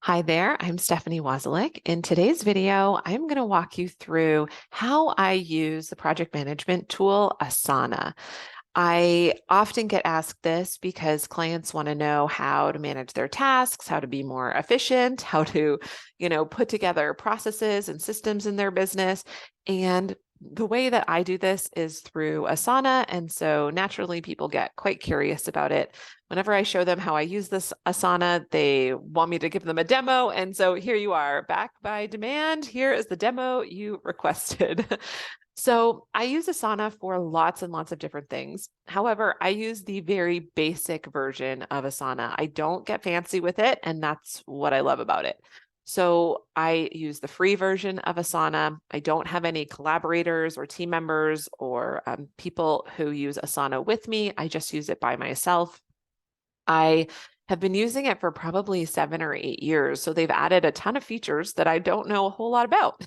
Hi there, I'm Stephanie Wozalik. In today's video, I'm going to walk you through how I use the project management tool Asana. I often get asked this because clients want to know how to manage their tasks, how to be more efficient, how to, put together processes and systems in their business. And the way that I do this is through Asana. And so naturally, people get quite curious about it. Whenever I show them how I use this Asana, they want me to give them a demo. And so here you are, back by demand. Here is the demo you requested. So I use Asana for lots and lots of different things. However, I use the very basic version of Asana. I don't get fancy with it, and that's what I love about it. So I use the free version of Asana. I don't have any collaborators or team members or people who use Asana with me. I just use it by myself. I have been using it for probably 7 or 8 years. So they've added a ton of features that I don't know a whole lot about.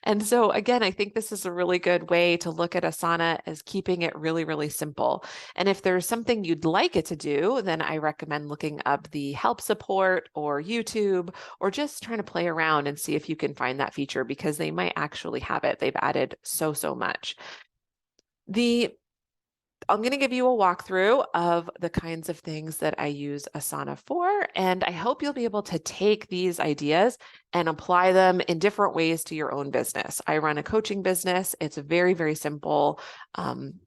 And so again, I think this is a really good way to look at Asana as keeping it really, really simple. And if there's something you'd like it to do, then I recommend looking up the help support or YouTube, or just trying to play around and see if you can find that feature, because they might actually have it. They've added so much. I'm going to give you a walkthrough of the kinds of things that I use Asana for, and I hope you'll be able to take these ideas and apply them in different ways to your own business. I run a coaching business. It's very simple.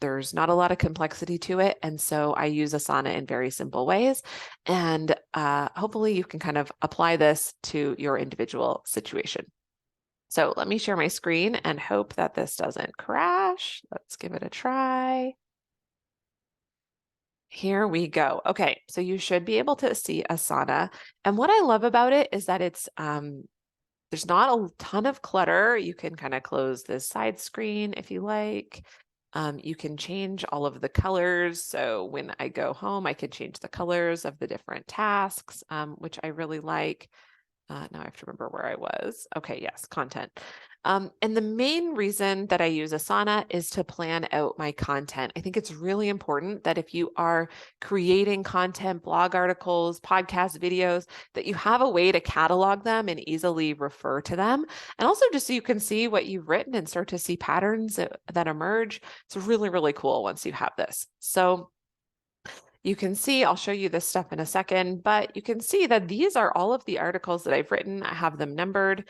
There's not a lot of complexity to it, and so I use Asana in very simple ways, and hopefully you can kind of apply this to your individual situation. So let me share my screen and hope that this doesn't crash. Let's give it a try. Here we go. Okay, so you should be able to see Asana. And what I love about it is that there's not a ton of clutter. You can kind of close this side screen if you like. You can change all of the colors. So when I go home, I can change the colors of the different tasks, which I really like. Now I have to remember where I was. Okay, yes, content. And the main reason that I use Asana is to plan out my content. I think it's really important that if you are creating content, blog articles, podcast videos, that you have a way to catalog them and easily refer to them. And also just so you can see what you've written and start to see patterns that emerge. It's really cool once you have this. So you can see, I'll show you this stuff in a second, but you can see that these are all of the articles that I've written. I have them numbered,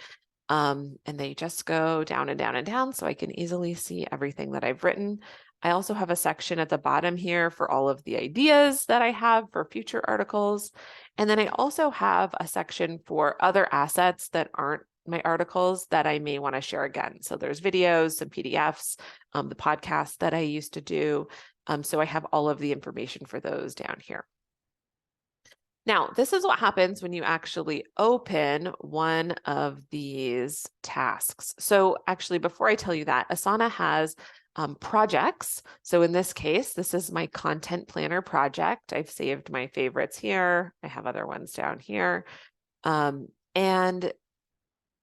and they just go down and down and down, so I can easily see everything that I've written. I also have a section at the bottom here for all of the ideas that I have for future articles. And then I also have a section for other assets that aren't my articles that I may want to share again. So there's videos, some PDFs, the podcast that I used to do. So I have all of the information for those down here. Now, this is what happens when you actually open one of these tasks. So actually, before I tell you that, Asana has projects. So in this case, this is my content planner project. I've saved my favorites here. I have other ones down here. And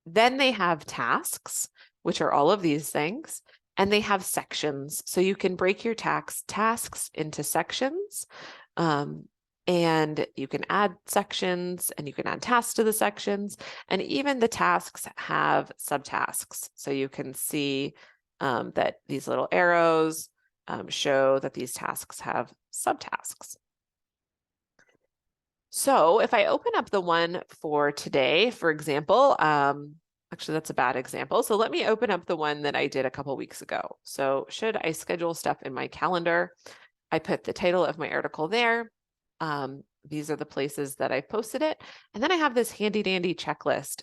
then they have tasks, which are all of these things. And they have sections. So you can break your tasks into sections. And you can add sections and you can add tasks to the sections. And even the tasks have subtasks. So you can see that these little arrows show that these tasks have subtasks. So if I open up the one for today, for example, actually, that's a bad example. So let me open up the one that I did a couple weeks ago. So should I schedule stuff in my calendar? I put the title of my article there. These are the places that I've posted it. And then I have this handy dandy checklist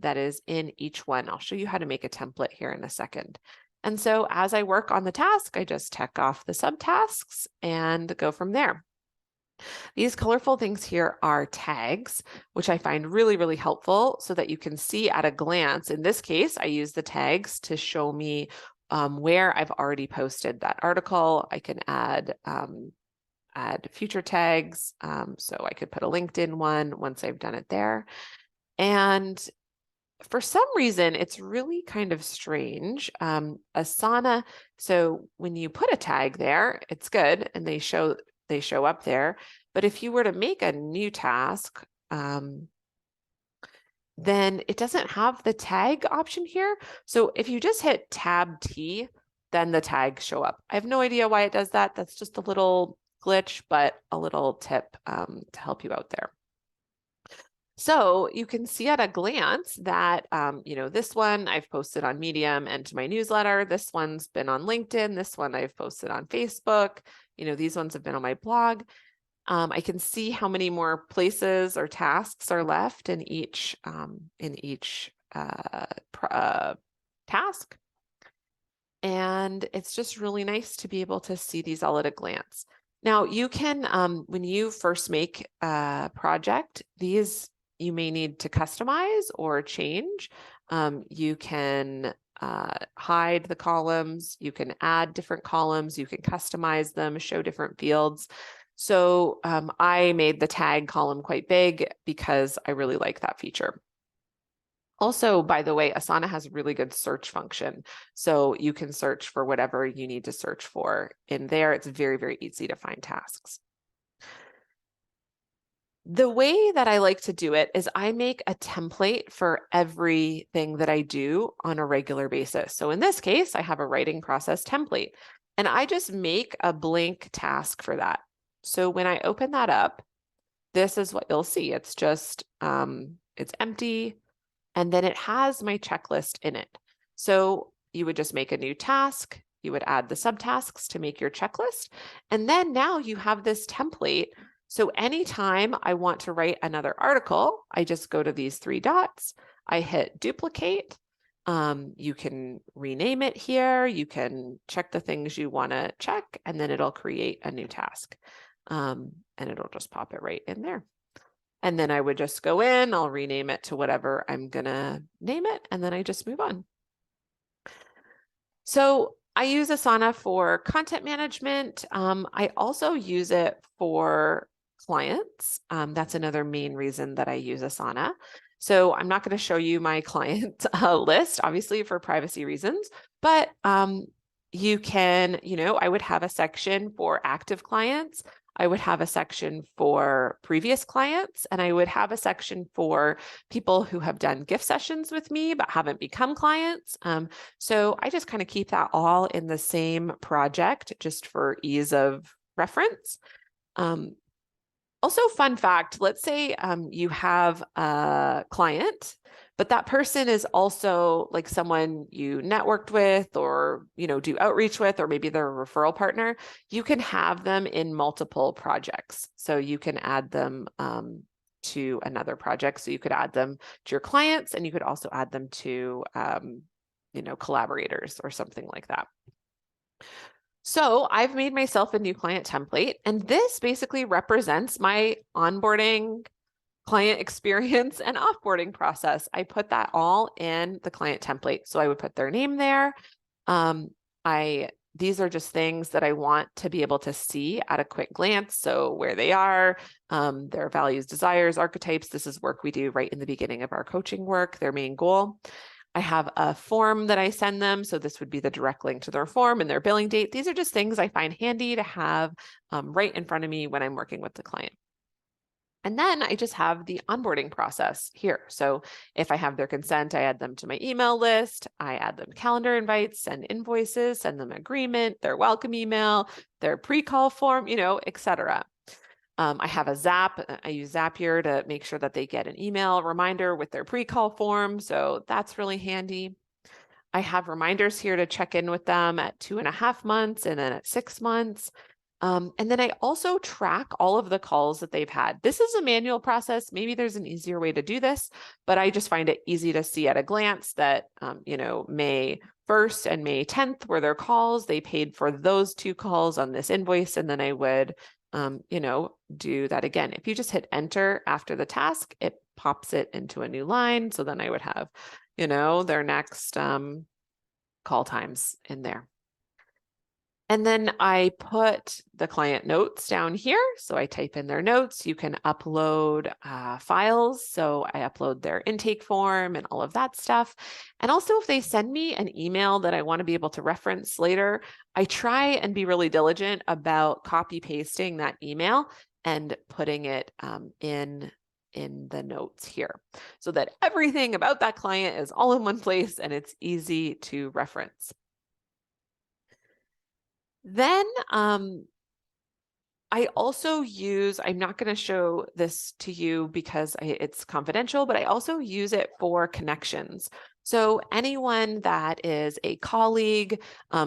that is in each one. I'll show you how to make a template here in a second. And so as I work on the task, I just check off the subtasks and go from there. These colorful things here are tags, which I find really helpful so that you can see at a glance. In this case, I use the tags to show me where I've already posted that article. I can add future tags. So I could put a LinkedIn one once I've done it there. And for some reason, it's really kind of strange. Asana, so when you put a tag there, it's good and they show up there. But if you were to make a new task, then it doesn't have the tag option here. So if you just hit Tab T, then the tags show up. I have no idea why it does that. That's just a little glitch, but a little tip to help you out there. So you can see at a glance that, this one I've posted on Medium and to my newsletter. This one's been on LinkedIn. This one I've posted on Facebook. These ones have been on my blog. I can see how many more places or tasks are left in each task. And it's just really nice to be able to see these all at a glance. Now you can, when you first make a project, these you may need to customize or change. You can hide the columns, you can add different columns, you can customize them, show different fields. So I made the tag column quite big because I really like that feature. Also, by the way, Asana has a really good search function. So you can search for whatever you need to search for in there. It's very, very easy to find tasks. The way that I like to do it is I make a template for everything that I do on a regular basis. So in this case, I have a writing process template, and I just make a blank task for that. So when I open that up, this is what you'll see. It's just, it's empty, and then it has my checklist in it. So you would just make a new task, you would add the subtasks to make your checklist, and then now you have this template. So anytime I want to write another article, I just go to these three dots, I hit duplicate. You can rename it here, you can check the things you want to check, and then it'll create a new task. And it'll just pop it right in there. And then I would just go in, I'll rename it to whatever I'm gonna name it, and then I just move on. So I use Asana for content management. I also use it for clients. That's another main reason that I use Asana. So I'm not going to show you my client list, obviously for privacy reasons, but you can, I would have a section for active clients. I would have a section for previous clients, and I would have a section for people who have done gift sessions with me but haven't become clients. So I just kind of keep that all in the same project just for ease of reference. Also, fun fact, let's say you have a client, but that person is also like someone you networked with or, do outreach with, or maybe they're a referral partner. You can have them in multiple projects. So you can add them to another project. So you could add them to your clients, and you could also add them to, collaborators or something like that. So I've made myself a new client template, and this basically represents my onboarding, client experience, and offboarding process. I put that all in the client template. So I would put their name there. These are just things that I want to be able to see at a quick glance. So where they are, their values, desires, archetypes. This is work we do right in the beginning of our coaching work, their main goal. I have a form that I send them. So this would be the direct link to their form and their billing date. These are just things I find handy to have right in front of me when I'm working with the client. And then I just have the onboarding process here. So if I have their consent, I add them to my email list, I add them calendar invites, send invoices, send them agreement, their welcome email, their pre-call form, etc. I have a Zap. I use Zapier to make sure that they get an email reminder with their pre-call form. So that's really handy. I have reminders here to check in with them at 2.5 months and then at 6 months. And then I also track all of the calls that they've had. This is a manual process. Maybe there's an easier way to do this, but I just find it easy to see at a glance that, May 1st and May 10th were their calls. They paid for those 2 calls on this invoice, and then I would do that again. If you just hit enter after the task, it pops it into a new line. So then I would have, their next call times in there. And then I put the client notes down here. So I type in their notes. You can upload files. So I upload their intake form and all of that stuff. And also if they send me an email that I want to be able to reference later, I try and be really diligent about copy pasting that email and putting it in in the notes here so that everything about that client is all in one place and it's easy to reference. Then I also use, I'm not going to show this to you because it's confidential, but I also use it for connections. So anyone that is a colleague,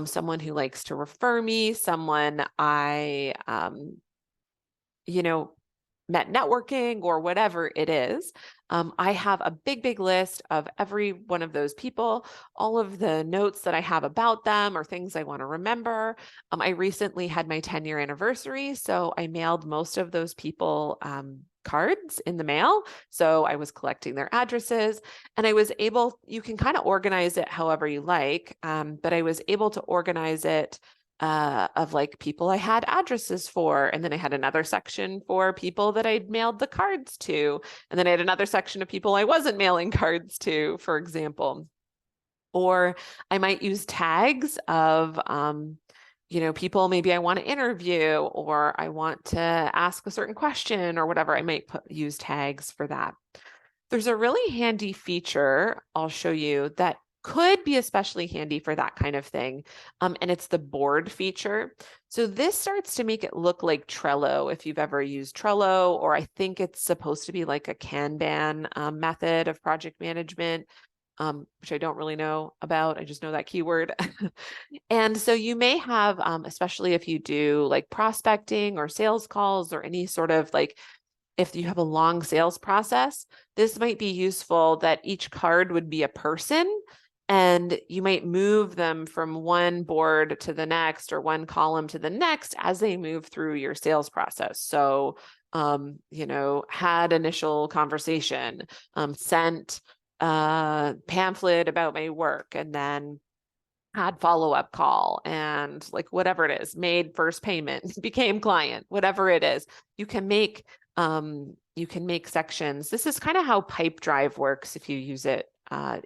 someone who likes to refer me, someone I, met networking or whatever it is, I have a big list of every one of those people, all of the notes that I have about them or things I want to remember. I recently had my 10-year anniversary, so I mailed most of those people cards in the mail. So I was collecting their addresses and I was able, you can kind of organize it however you like, but I was able to organize it of like people I had addresses for. And then I had another section for people that I'd mailed the cards to. And then I had another section of people I wasn't mailing cards to, for example. Or I might use tags of, people maybe I want to interview or I want to ask a certain question or whatever. I might use tags for that. There's a really handy feature I'll show you that could be especially handy for that kind of thing. And it's the board feature. So this starts to make it look like Trello if you've ever used Trello, or I think it's supposed to be like a Kanban method of project management, which I don't really know about. I just know that keyword. And so you may have, especially if you do like prospecting or sales calls or any sort of like, if you have a long sales process, this might be useful that each card would be a person and you might move them from one board to the next or one column to the next as they move through your sales process. So, had initial conversation, sent a pamphlet about my work, and then had follow-up call and like whatever it is, made first payment, became client, whatever it is, you can make sections. This is kind of how Pipedrive works if you use it.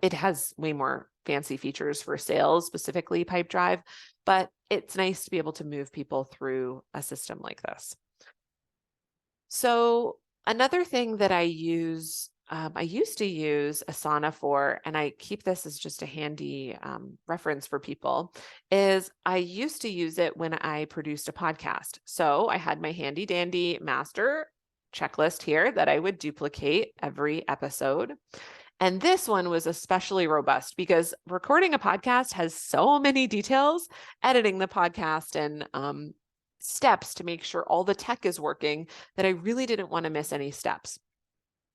It has way more fancy features for sales, specifically Pipedrive, but it's nice to be able to move people through a system like this. So another thing that I used to use Asana for, and I keep this as just a handy reference for people, is I used to use it when I produced a podcast. So I had my handy dandy master checklist here that I would duplicate every episode. And this one was especially robust because recording a podcast has so many details, editing the podcast and steps to make sure all the tech is working, that I really didn't want to miss any steps.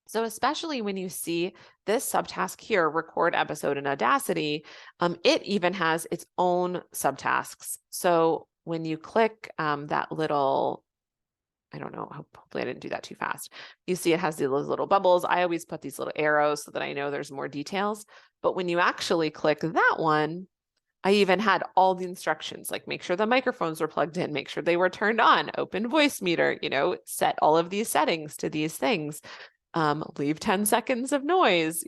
So especially when you see this subtask here, record episode in Audacity, it even has its own subtasks. So when you click that little, I don't know, hopefully I didn't do that too fast. You see it has these little bubbles. I always put these little arrows so that I know there's more details. But when you actually click that one, I even had all the instructions, like make sure the microphones were plugged in, make sure they were turned on, open voice meter, set all of these settings to these things. Leave 10 seconds of noise,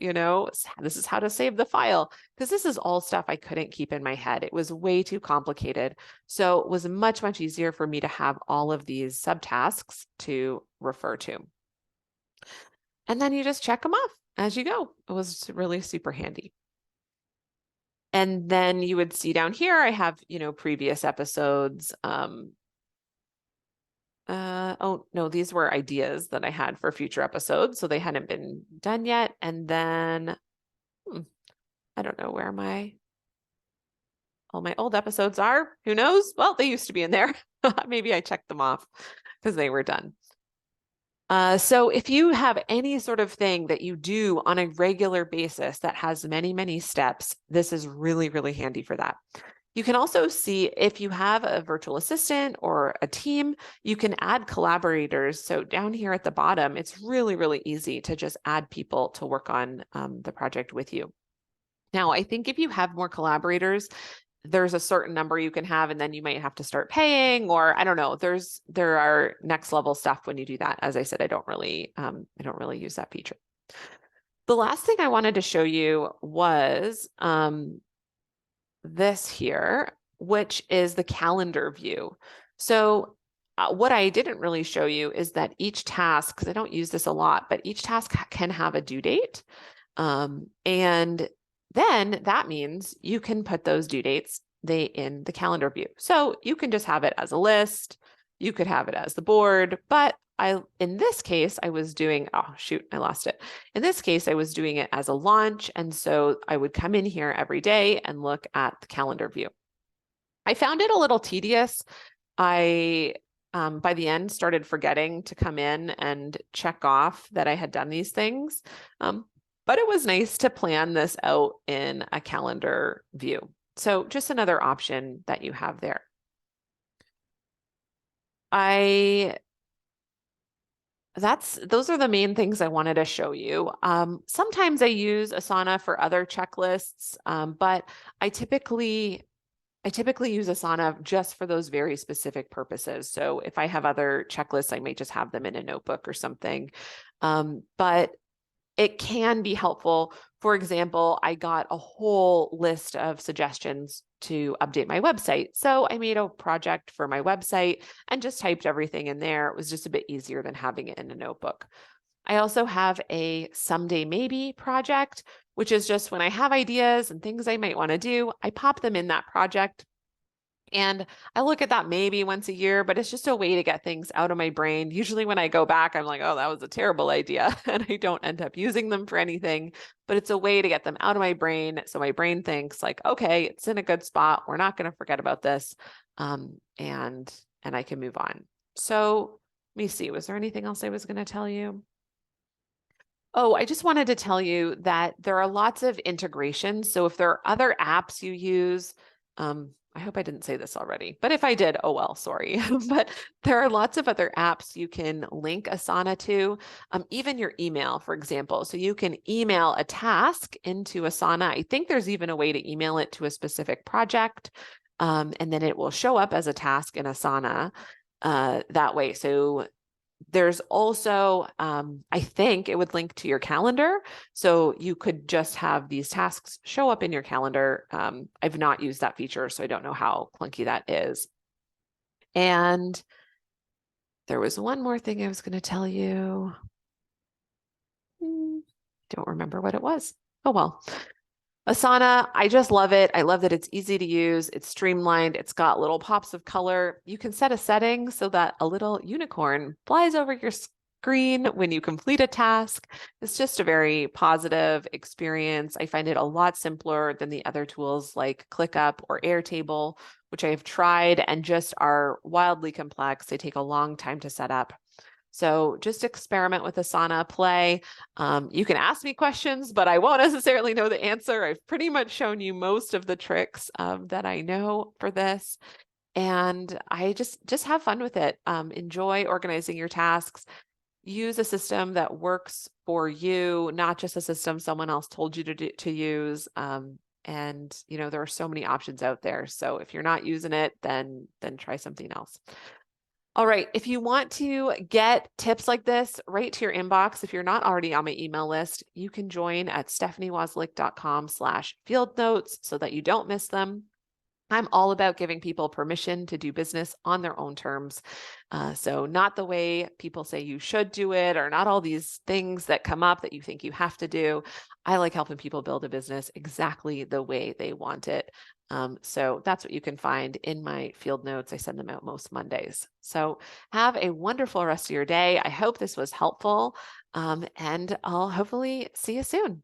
this is how to save the file, because this is all stuff I couldn't keep in my head. It was way too complicated. So it was much easier for me to have all of these subtasks to refer to. And then you just check them off as you go. It was really super handy. And then you would see down here, I have, previous episodes. Oh no, these were ideas that I had for future episodes, so they hadn't been done yet. And then I don't know where all my old episodes are. Who knows? Well, they used to be in there. Maybe I checked them off because they were done. So if you have any sort of thing that you do on a regular basis that has many steps, this is really handy for that. You can also see if you have a virtual assistant or a team, you can add collaborators. So down here at the bottom, it's really easy to just add people to work on the project with you. Now, I think if you have more collaborators, there's a certain number you can have, and then you might have to start paying, or I don't know. There are next level stuff when you do that. As I said, I don't really use that feature. The last thing I wanted to show you was this here, which is the calendar view. So what I didn't really show you is that each task, because I don't use this a lot, but each task can have a due date. And then that means you can put those due dates in the calendar view. So you can just have it as a list. You could have it as the board, but in this case, I was doing, oh shoot, I lost it. In this case, I was doing it as a launch. And so I would come in here every day and look at the calendar view. I found it a little tedious. I, by the end, started forgetting to come in and check off that I had done these things. But it was nice to plan this out in a calendar view. So just another option that you have there. Those are the main things I wanted to show you. Sometimes I use Asana for other checklists, but I typically use Asana just for those very specific purposes. So if I have other checklists, I may just have them in a notebook or something. But it can be helpful. For example, I got a whole list of suggestions to update my website. So I made a project for my website and just typed everything in there. It was just a bit easier than having it in a notebook. I also have a someday maybe project, which is just when I have ideas and things I might want to do, I pop them in that project. And I look at that maybe once a year, but it's just a way to get things out of my brain. Usually when I go back, I'm like, oh, that was a terrible idea. And I don't end up using them for anything, but it's a way to get them out of my brain. So my brain thinks like, okay, it's in a good spot. We're not going to forget about this. And I can move on. So let me see, was there anything else I was going to tell you? Oh, I just wanted to tell you that there are lots of integrations. So if there are other apps you use, I hope I didn't say this already, but if I did, oh well, sorry. But there are lots of other apps you can link Asana to, even your email, for example. So you can email a task into Asana. I think there's even a way to email it to a specific project, and then it will show up as a task in Asana that way. So there's also, I think it would link to your calendar. So you could just have these tasks show up in your calendar. I've not used that feature, so I don't know how clunky that is. And there was one more thing I was going to tell you. Don't remember what it was. Oh, well. Asana, I just love it. I love that it's easy to use. It's streamlined. It's got little pops of color. You can set a setting so that a little unicorn flies over your screen when you complete a task. It's just a very positive experience. I find it a lot simpler than the other tools like ClickUp or Airtable, which I have tried and just are wildly complex. They take a long time to set up. So just experiment with Asana, play. You can ask me questions, but I won't necessarily know the answer. I've pretty much shown you most of the tricks that I know for this. And I just have fun with it. Enjoy organizing your tasks. Use a system that works for you, not just a system someone else told you to use. And there are so many options out there. So if you're not using it, then try something else. All right, if you want to get tips like this right to your inbox, if you're not already on my email list, you can join at stephaniewazlik.com/field notes so that you don't miss them. I'm all about giving people permission to do business on their own terms. So not the way people say you should do it, or not all these things that come up that you think you have to do. I like helping people build a business exactly the way they want it. So that's what you can find in my field notes. I send them out most Mondays. So have a wonderful rest of your day. I hope this was helpful, and I'll hopefully see you soon.